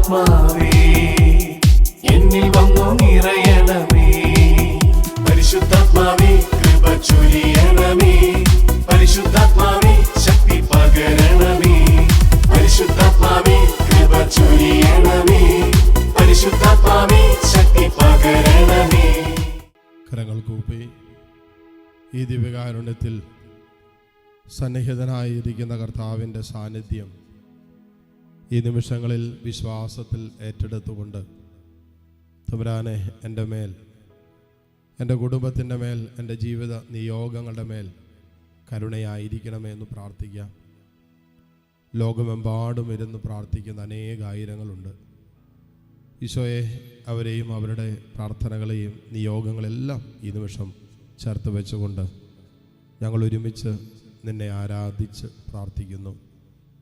പരിശുദ്ധാത്മാവേ എന്നിൽ വന്നു നിറയണമേ. പരിശുദ്ധാത്മാവേ കൃപ ചൊരിയണമേ. പരിശുദ്ധാത്മാവേ ശക്തി പകരണമേ. പരിശുദ്ധാത്മാവേ കൃപ ചൊരിയണമേ. പരിശുദ്ധാത്മാവേ ശക്തി പകരണമേ. കരങ്ങൾ കൂപ്പി ഈ ദിവ്യകാരുണ്യത്തിൽ സന്നിഹിതനായിരിക്കുന്ന കർത്താവിൻ്റെ സാന്നിധ്യം ഈ നിമിഷങ്ങളിൽ വിശ്വാസത്തിൽ ഏറ്റെടുത്തുകൊണ്ട് തമ്പുരാനെ എൻ്റെ മേൽ, എൻ്റെ കുടുംബത്തിൻ്റെ മേൽ, എൻ്റെ ജീവിത നിയോഗങ്ങളുടെ മേൽ കരുണയായിരിക്കണമേ എന്ന് പ്രാർത്ഥിക്കാം. ലോകമെമ്പാടും ഇരുന്ന് പ്രാർത്ഥിക്കുന്ന അനേകായിരങ്ങളുണ്ട്. ഈശോയെ, അവരെയും അവരുടെ പ്രാർത്ഥനകളെയും നിയോഗങ്ങളെല്ലാം ഈ നിമിഷം ചേർത്ത് വെച്ചുകൊണ്ട് ഞങ്ങൾ ഒരുമിച്ച് നിന്നെ ആരാധിച്ച് പ്രാർത്ഥിക്കുന്നു.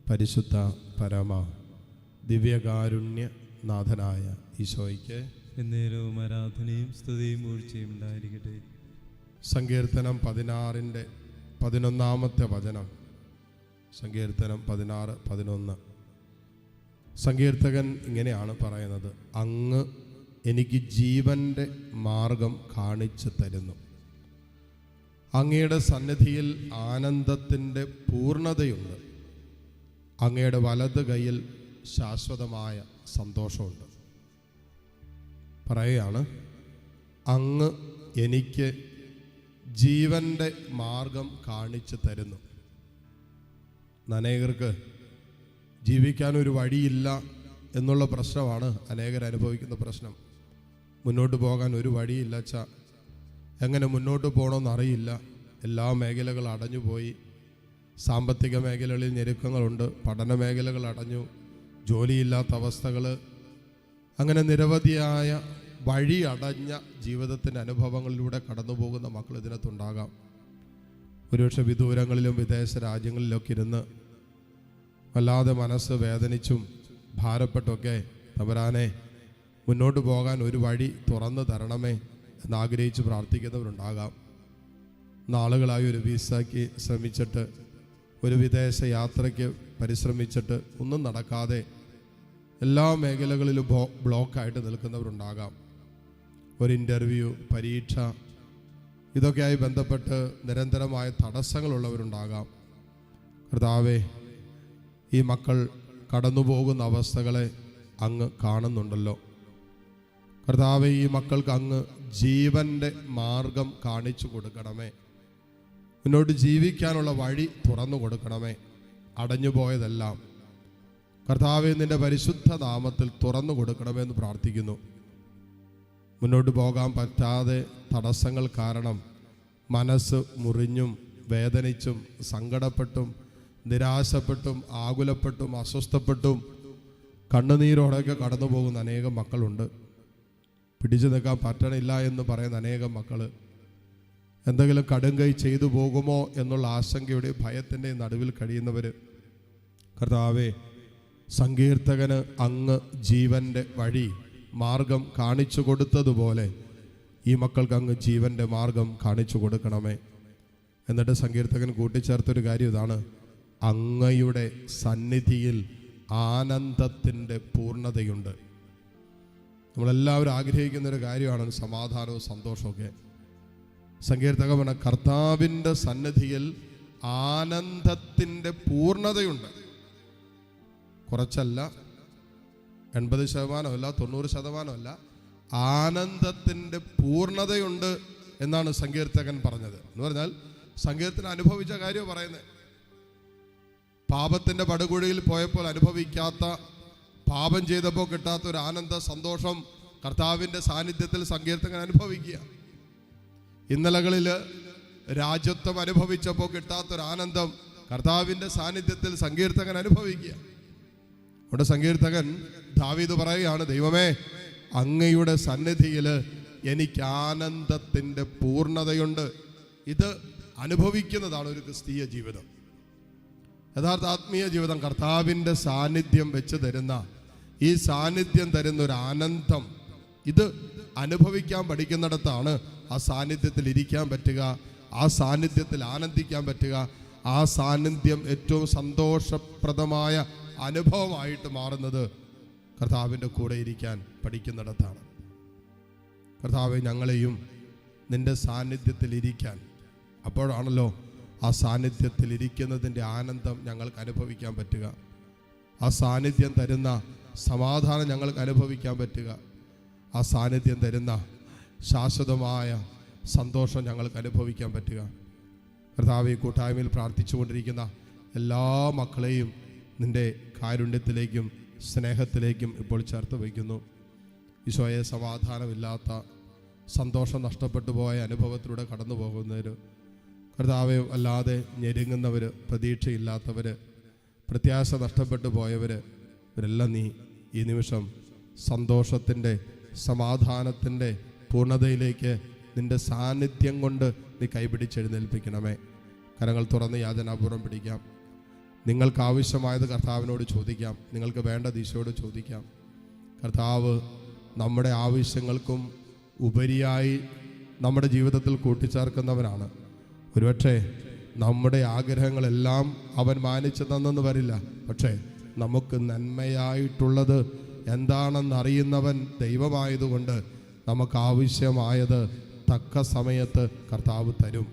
പരിശുദ്ധ പരമ ദിവ്യകാരുണ്യനാഥനായ ഈശോയ്ക്ക് എന്നേരവും ആരാധനയും സ്തുതിയും വീഴ്ചയും ഉണ്ടായിരിക്കട്ടെ. സങ്കീർത്തനം 16-11 വചനം. സങ്കീർത്തനം 16-11. സങ്കീർത്തകൻ ഇങ്ങനെയാണ് പറയുന്നത്: അങ്ങ് എനിക്ക് ജീവൻ്റെ മാർഗം കാണിച്ചു തരുന്നു. അങ്ങയുടെ സന്നിധിയിൽ ആനന്ദത്തിൻ്റെ പൂർണ്ണതയുണ്ട്. അങ്ങയുടെ വലത് കൈയിൽ ശാശ്വതമായ സന്തോഷമുണ്ട്. പറയുകയാണ്, അങ്ങ് എനിക്ക് ജീവൻ്റെ മാർഗം കാണിച്ചു തരുന്നു. അനേകർക്ക് ജീവിക്കാനൊരു വഴിയില്ല എന്നുള്ള പ്രശ്നമാണ് അനേകർ അനുഭവിക്കുന്ന പ്രശ്നം. മുന്നോട്ട് പോകാൻ ഒരു വഴിയില്ല അച്ഛാ, എങ്ങനെ മുന്നോട്ട് പോകണമെന്നറിയില്ല. എല്ലാ മേഖലകളും അടഞ്ഞുപോയി. സാമ്പത്തിക മേഖലകളിൽ ഞെരുക്കങ്ങളുണ്ട്, പഠന മേഖലകൾ അടഞ്ഞു, ജോലിയില്ലാത്ത അവസ്ഥകൾ, അങ്ങനെ നിരവധിയായ വഴി അടഞ്ഞ ജീവിതത്തിൻ്റെ അനുഭവങ്ങളിലൂടെ കടന്നു പോകുന്ന മക്കൾ ഇതിനകത്തുണ്ടാകാം. ഒരുപക്ഷെ വിദൂരങ്ങളിലും വിദേശ രാജ്യങ്ങളിലൊക്കെ ഇരുന്ന് വല്ലാതെ മനസ്സ് വേദനിച്ചും ഭാരപ്പെട്ടൊക്കെ തമ്പുരാനെ മുന്നോട്ട് പോകാൻ ഒരു വഴി തുറന്നു തരണമേ എന്നാഗ്രഹിച്ച് പ്രാർത്ഥിക്കുന്നവരുണ്ടാകാം. നാളുകളായി ഒരു വിസയ്ക്ക് ശ്രമിച്ചിട്ട്, ഒരു വിദേശ യാത്രയ്ക്ക് പരിശ്രമിച്ചിട്ട് ഒന്നും നടക്കാതെ എല്ലാ മേഖലകളിലും ബ്ലോക്കായിട്ട് നിൽക്കുന്നവരുണ്ടാകാം. ഒരു ഇൻ്റർവ്യൂ, പരീക്ഷ, ഇതൊക്കെയായി ബന്ധപ്പെട്ട് നിരന്തരമായ തടസ്സങ്ങളുള്ളവരുണ്ടാകാം. കർത്താവേ, ഈ മക്കൾ കടന്നു പോകുന്ന അവസ്ഥകളെ അങ്ങ് കാണുന്നുണ്ടല്ലോ. കർത്താവേ, ഈ മക്കൾക്ക് അങ്ങ് ജീവൻ്റെ മാർഗം കാണിച്ചു കൊടുക്കണമേ. മുന്നോട്ട് ജീവിക്കാനുള്ള വഴി തുറന്നു കൊടുക്കണമേ. അടഞ്ഞുപോയതെല്ലാം കർത്താവേ നിൻ്റെ പരിശുദ്ധ നാമത്തിൽ തുറന്നു കൊടുക്കണമെന്ന് പ്രാർത്ഥിക്കുന്നു. മുന്നോട്ട് പോകാൻ പറ്റാതെ തടസ്സങ്ങൾ കാരണം മനസ്സ് മുറിഞ്ഞും വേദനിച്ചും സങ്കടപ്പെട്ടും നിരാശപ്പെട്ടും ആകുലപ്പെട്ടും അസ്വസ്ഥപ്പെട്ടും കണ്ണുനീരോടെയൊക്കെ കടന്നു പോകുന്ന അനേകം മക്കളുണ്ട്. പിടിച്ചു നിൽക്കാൻ പറ്റണില്ല എന്ന് പറയുന്ന അനേകം മക്കൾ എന്തെങ്കിലും കടുംകൈ ചെയ്തു പോകുമോ എന്നുള്ള ആശങ്കയുടെയും ഭയത്തിൻ്റെയും നടുവിൽ കഴിയുന്നവർ, കർത്താവേ, സങ്കീർത്തകന് അങ്ങ് ജീവൻ്റെ വഴി മാർഗം കാണിച്ചു കൊടുത്തതുപോലെ ഈ മക്കൾക്ക് അങ്ങ് ജീവൻ്റെ മാർഗം കാണിച്ചു കൊടുക്കണമേ. എന്നിട്ട് സങ്കീർത്തകൻ കൂട്ടിച്ചേർത്തൊരു കാര്യം ഇതാണ്: അങ്ങയുടെ സന്നിധിയിൽ ആനന്ദത്തിൻ്റെ പൂർണ്ണതയുണ്ട്. നമ്മളെല്ലാവരും ആഗ്രഹിക്കുന്നൊരു കാര്യമാണ് സമാധാനവും സന്തോഷമൊക്കെ. സങ്കീർത്തകൻ പറഞ്ഞ കർത്താവിൻ്റെ സന്നിധിയിൽ ആനന്ദത്തിൻ്റെ പൂർണ്ണതയുണ്ട്. കുറച്ചല്ല, 80%, 90%, ആനന്ദത്തിൻ്റെ പൂർണ്ണതയുണ്ട് എന്നാണ് സങ്കീർത്തകൻ പറഞ്ഞത്. എന്ന് പറഞ്ഞാൽ സങ്കീർത്തകൻ അനുഭവിച്ച കാര്യം പറയുന്നത്. പാപത്തിൻ്റെ പടുകുഴിയിൽ പോയപ്പോൾ അനുഭവിക്കാത്ത, പാപം ചെയ്തപ്പോൾ കിട്ടാത്ത ഒരു ആനന്ദ സന്തോഷം കർത്താവിൻ്റെ സാന്നിധ്യത്തിൽ സങ്കീർത്തകൻ അനുഭവിക്കുക. ഇന്നലകളിൽ രാജ്യത്വം അനുഭവിച്ചപ്പോൾ കിട്ടാത്തൊരാനന്ദം കർത്താവിൻ്റെ സാന്നിധ്യത്തിൽ സങ്കീർത്തകൻ അനുഭവിക്കുക. അവിടെ സങ്കീർത്തകൻ ദാവീദ് പറയുകയാണ്: ദൈവമേ, അങ്ങയുടെ സന്നിധിയിൽ എനിക്ക് ആനന്ദത്തിൻ്റെ പൂർണ്ണതയുണ്ട്. ഇത് അനുഭവിക്കുന്നതാണ് ഒരു ക്രിസ്തീയ ജീവിതം. യഥാർത്ഥ ആത്മീയ ജീവിതം കർത്താവിൻ്റെ സാന്നിധ്യം വെച്ച് തരുന്ന, ഈ സാന്നിധ്യം തരുന്ന ഒരു ആനന്ദം, ഇത് അനുഭവിക്കാൻ പഠിക്കുന്നിടത്താണ് ആ സാന്നിധ്യത്തിൽ ഇരിക്കാൻ പറ്റുക, ആ സാന്നിധ്യത്തിൽ ആനന്ദിക്കാൻ പറ്റുക, ആ സാന്നിധ്യം ഏറ്റവും സന്തോഷപ്രദമായ അനുഭവമായിട്ട് മാറുന്നത്. കർത്താവിൻ്റെ കൂടെ ഇരിക്കാൻ പഠിക്കുന്നിടത്താണ്. കർത്താവെ, ഞങ്ങളെയും നിൻ്റെ സാന്നിധ്യത്തിൽ ഇരിക്കാൻ, അപ്പോഴാണല്ലോ ആ സാന്നിധ്യത്തിൽ ഇരിക്കുന്നതിൻ്റെ ആനന്ദം ഞങ്ങൾക്ക് അനുഭവിക്കാൻ പറ്റുക. ആ സാന്നിധ്യം തരുന്ന സമാധാനം ഞങ്ങൾക്ക് അനുഭവിക്കാൻ പറ്റുക. ആ സാന്നിധ്യം തരുന്ന ശാശ്വതമായ സന്തോഷം ഞങ്ങൾക്ക് അനുഭവിക്കാൻ പറ്റുക. കർത്താവെ, കൂട്ടായ്മയിൽ പ്രാർത്ഥിച്ചുകൊണ്ടിരിക്കുന്ന എല്ലാ മക്കളെയും നിൻ്റെ കാരുണ്യത്തിലേക്കും സ്നേഹത്തിലേക്കും ഇപ്പോൾ ചേർത്ത് വയ്ക്കുന്നു. ഈശോയെ, സമാധാനമില്ലാത്ത, സന്തോഷം നഷ്ടപ്പെട്ടു പോയ അനുഭവത്തിലൂടെ കടന്നു പോകുന്നവർ, കർത്താവെ, അല്ലാതെ ഞെരുങ്ങുന്നവർ, പ്രതീക്ഷയില്ലാത്തവർ, പ്രത്യാശ നഷ്ടപ്പെട്ടു പോയവർ, ഇവരെല്ലാം നീ ഈ നിമിഷം സന്തോഷത്തിൻ്റെ, സമാധാനത്തിൻ്റെ പൂർണ്ണതയിലേക്ക് നിൻ്റെ സാന്നിധ്യം കൊണ്ട് നീ കൈപിടിച്ചെഴുന്നേൽപ്പിക്കണമേ. കരങ്ങൾ തുറന്ന് യാചനാപൂർവ്വം പിടിക്കാം. നിങ്ങൾക്ക് ആവശ്യമായത് കർത്താവിനോട് ചോദിക്കാം. നിങ്ങൾക്ക് വേണ്ടത് ഈശോയോട് ചോദിക്കാം. കർത്താവ് നമ്മുടെ ആവശ്യങ്ങൾക്കും ഉപരിയായി നമ്മുടെ ജീവിതത്തിൽ കൂട്ടിച്ചേർക്കുന്നവനാണ്. ഒരുപക്ഷെ നമ്മുടെ ആഗ്രഹങ്ങളെല്ലാം അവൻ മാനിച്ചു തന്നെന്ന് വരില്ല. പക്ഷേ നമുക്ക് നന്മയായിട്ടുള്ളത് എന്താണെന്നറിയുന്നവൻ ദൈവമായതുകൊണ്ട് നമുക്ക് ആവശ്യമായത് തക്ക സമയത്ത് കർത്താവ് തരും.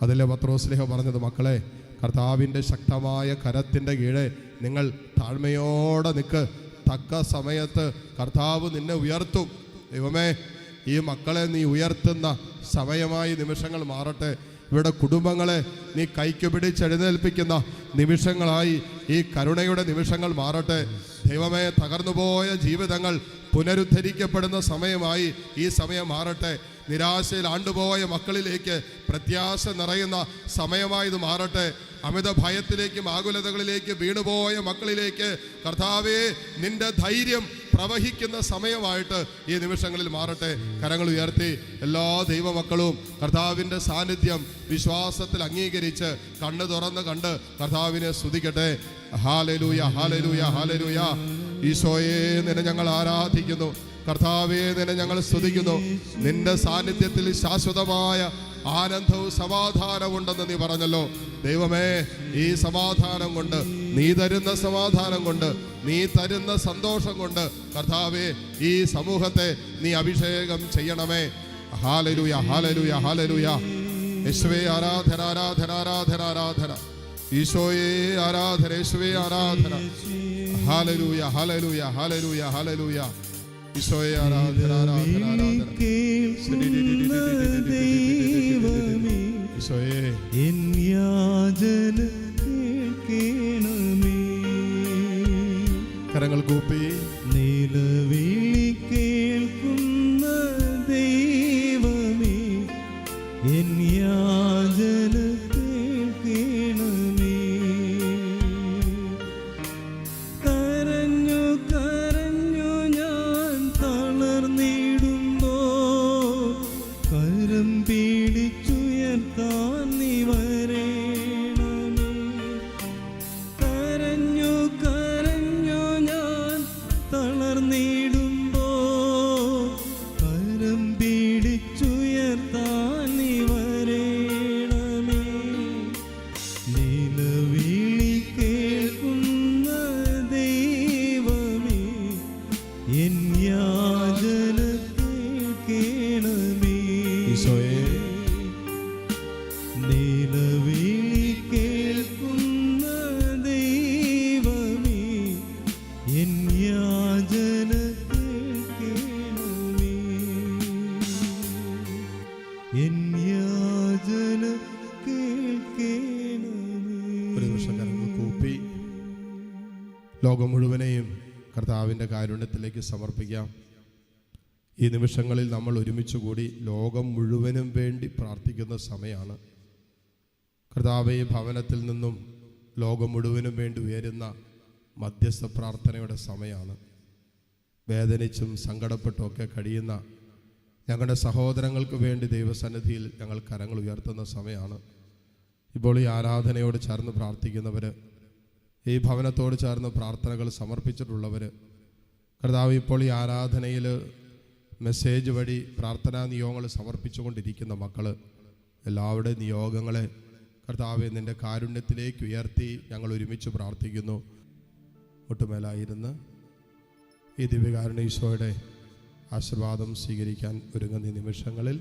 അതിലെ പത്രോസ്ലീഹ പറഞ്ഞത്, മക്കളെ, കർത്താവിൻ്റെ ശക്തമായ കരത്തിൻ്റെ കീഴെ നിങ്ങൾ താഴ്മയോടെ നിൽക്ക്. തക്ക സമയത്ത് കർത്താവ് നിന്നെ ഉയർത്തും. ദൈവമേ, ഈ മക്കളെ നീ ഉയർത്തുന്ന സമയമായി നിമിഷങ്ങൾ മാറട്ടെ. ഇവിടെ കുടുംബങ്ങളെ നീ കൈക്ക് പിടിച്ചെഴുന്നേൽപ്പിക്കുന്ന നിമിഷങ്ങളായി ഈ കരുണയുടെ നിമിഷങ്ങൾ മാറട്ടെ. ദൈവമേ, തകർന്നുപോയ ജീവിതങ്ങൾ പുനരുദ്ധരിക്കപ്പെടുന്ന സമയമായി ഈ സമയം മാറട്ടെ. നിരാശയിൽ ആണ്ടുപോയ മക്കളിലേക്ക് പ്രത്യാശ നിറയുന്ന സമയമായി ഇത് മാറട്ടെ. അമിത ഭയത്തിലേക്കും ആകുലതകളിലേക്ക് വീണുപോയ മക്കളിലേക്ക് കർത്താവേ, നിന്റെ ധൈര്യം പ്രവഹിക്കുന്ന സമയമായിട്ട് ഈ നിമിഷങ്ങളിൽ മാറട്ടെ. കരങ്ങൾ ഉയർത്തി എല്ലാ ദൈവമക്കളും കർത്താവിൻ്റെ സാന്നിധ്യം വിശ്വാസത്തിൽ അംഗീകരിച്ച് കണ്ണ് തുറന്ന് കണ്ട് കർത്താവിനെ സ്തുതിക്കട്ടെ. ഹല്ലേലൂയ, ഹല്ലേലൂയ, ഹല്ലേലൂയ. ഈശോയെ, നിന്നെ ഞങ്ങൾ ആരാധിക്കുന്നു. കർത്താവേ, നിന്നെ ഞങ്ങൾ സ്തുതിക്കുന്നു. നിന്റെ സാന്നിധ്യത്തിൽ ശാശ്വതമായ ആനന്ദവും സമാധാനവും ഉണ്ടെന്ന് നീ പറഞ്ഞല്ലോ. ദൈവമേ, ഈ സമാധാനം കൊണ്ട്, നീ തരുന്ന സമാധാനം കൊണ്ട്, നീ തരുന്ന സന്തോഷം കൊണ്ട് കർത്താവേ, ഈ സമൂഹത്തെ നീ അഭിഷേകം ചെയ്യണമേ. ഹല്ലേലൂയ, ഹല്ലേലൂയ, ഹല്ലേലൂയ. യേശുവേ ആരാധന, ആരാധന, ആരാധന, ആരാധന. ഈശോയെ ആരാധന, യേശുവേ ആരാധന. ഹല്ലേലൂയ, ഹല്ലേലൂയ, ഹല്ലേലൂയ, ഹല്ലേലൂയ. ഈശോയെ ആരാധന, ആരാധന, ആരാധന. ഈശോയെ, എൻ യാചന കേൾക്കണമേ. കരങ്ങൾ കൂപ്പി നിലവിളി കേൾക്കുന്ന ദൈവമേ, എൻ യാചന കേൾക്കണമേ. കരഞ്ഞു കരഞ്ഞു ഞാൻ തളർന്നിടുമ്പോ കരം പിടിച്ചുയർത്താൻ നീ വരേണമേ. കരഞ്ഞു കരഞ്ഞു ഞാൻ തളർന്നിടുമ്പോ കരം പിടിച്ചുയർത്താൻ നീ വരേണമേ. നിലവിളി കേൾക്കുന്ന ദൈവമേ, എൻ യാചന കേൾക്കണമേ. ഈശോയെ, നിലവിളി കേൾക്കുന്ന ദൈവമേ, എൻ യാചന കേൾക്കണമേ. എൻ യാചന കേൾക്കണമേ. ഒരു നിമിഷം കരങ്ങൾ കൂപ്പി ലോകം മുഴുവനെയും കർത്താവിൻ്റെ കാരുണ്യത്തിലേക്ക് സമർപ്പിക്കാം. ഈ നിമിഷങ്ങളിൽ നമ്മൾ ഒരുമിച്ച് കൂടി ലോകം മുഴുവനും വേണ്ടി പ്രാർത്ഥിക്കുന്ന സമയമാണ്. കർത്താവേ, ഈ ഭവനത്തിൽ നിന്നും ലോകം മുഴുവനും വേണ്ടി ഉയരുന്ന മധ്യസ്ഥ പ്രാർത്ഥനയുടെ സമയമാണ്. വേദനിച്ചും സങ്കടപ്പെട്ടും ഒക്കെ കഴിയുന്ന ഞങ്ങളുടെ സഹോദരങ്ങൾക്ക് വേണ്ടി ദൈവസന്നിധിയിൽ ഞങ്ങൾ കരങ്ങൾ ഉയർത്തുന്ന സമയമാണ്. ഇപ്പോൾ ഈ ആരാധനയോട് ചേർന്ന് പ്രാർത്ഥിക്കുന്നവർ, ഈ ഭവനത്തോട് ചേർന്ന് പ്രാർത്ഥനകൾ സമർപ്പിച്ചിട്ടുള്ളവർ, കർത്താവ് ഇപ്പോൾ ഈ ആരാധനയിൽ മെസ്സേജ് വഴി പ്രാർത്ഥനാ നിയോഗങ്ങൾ സമർപ്പിച്ചുകൊണ്ടിരിക്കുന്ന മക്കൾ, എല്ലാവരുടെയും നിയോഗങ്ങളെ കർത്താവെ നിൻ്റെ കാരുണ്യത്തിലേക്ക് ഉയർത്തി ഞങ്ങൾ ഒരുമിച്ച് പ്രാർത്ഥിക്കുന്നു. ഒട്ടുമേലായിരുന്ന് ഈ ദിവ്യകാരുണ്യ ഈശോയുടെ ആശീർവാദം സ്വീകരിക്കാൻ ഒരുങ്ങുന്ന ഈ നിമിഷങ്ങളിൽ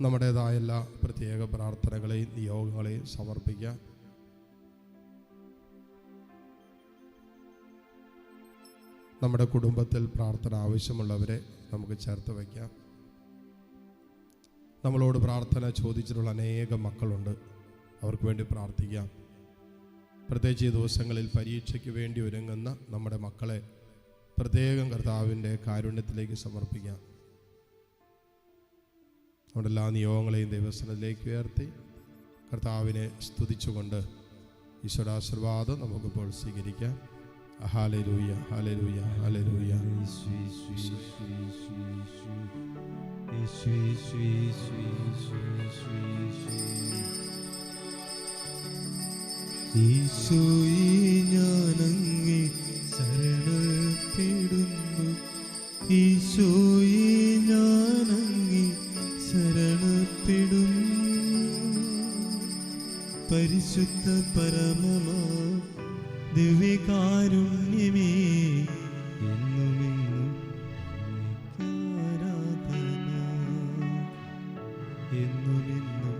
നമ്മുടേതായ എല്ലാ പ്രത്യേക പ്രാർത്ഥനകളെയും നിയോഗങ്ങളെയും സമർപ്പിക്കാം. നമ്മുടെ കുടുംബത്തിൽ പ്രാർത്ഥന ആവശ്യമുള്ളവരെ നമുക്ക് ചേർത്ത് വയ്ക്കാം. നമ്മളോട് പ്രാർത്ഥന ചോദിച്ചിട്ടുള്ള അനേകം മക്കളുണ്ട്, അവർക്ക് വേണ്ടി പ്രാർത്ഥിക്കാം. പ്രത്യേകിച്ച് ഈ ദിവസങ്ങളിൽ പരീക്ഷയ്ക്ക് വേണ്ടി ഒരുങ്ങുന്ന നമ്മുടെ മക്കളെ പ്രത്യേകം കർത്താവിൻ്റെ കാരുണ്യത്തിലേക്ക് സമർപ്പിക്കാം. നമ്മുടെ എല്ലാ നിയോഗങ്ങളെയും ദൈവസന്നിധിയിലേക്ക് ഉയർത്തി കർത്താവിനെ സ്തുതിച്ചുകൊണ്ട് ഈശോയുടെ ആശീർവാദം നമുക്കിപ്പോൾ സ്വീകരിക്കാം. ഹല്ലേലൂയ, ഹല്ലേലൂയ, ഹല്ലേലൂയ. ഈശോയെ ഞാനങ്ങേ ശരണപ്പെടുന്നു, ഈശോയെ ഞാനങ്ങേ ശരണപ്പെടുന്നു. പരിശുദ്ധ പരമമാ ദിവ്യകാരുണ്യമേ, എന്നുമെന്നും ആരാധന, എന്നുമെന്നും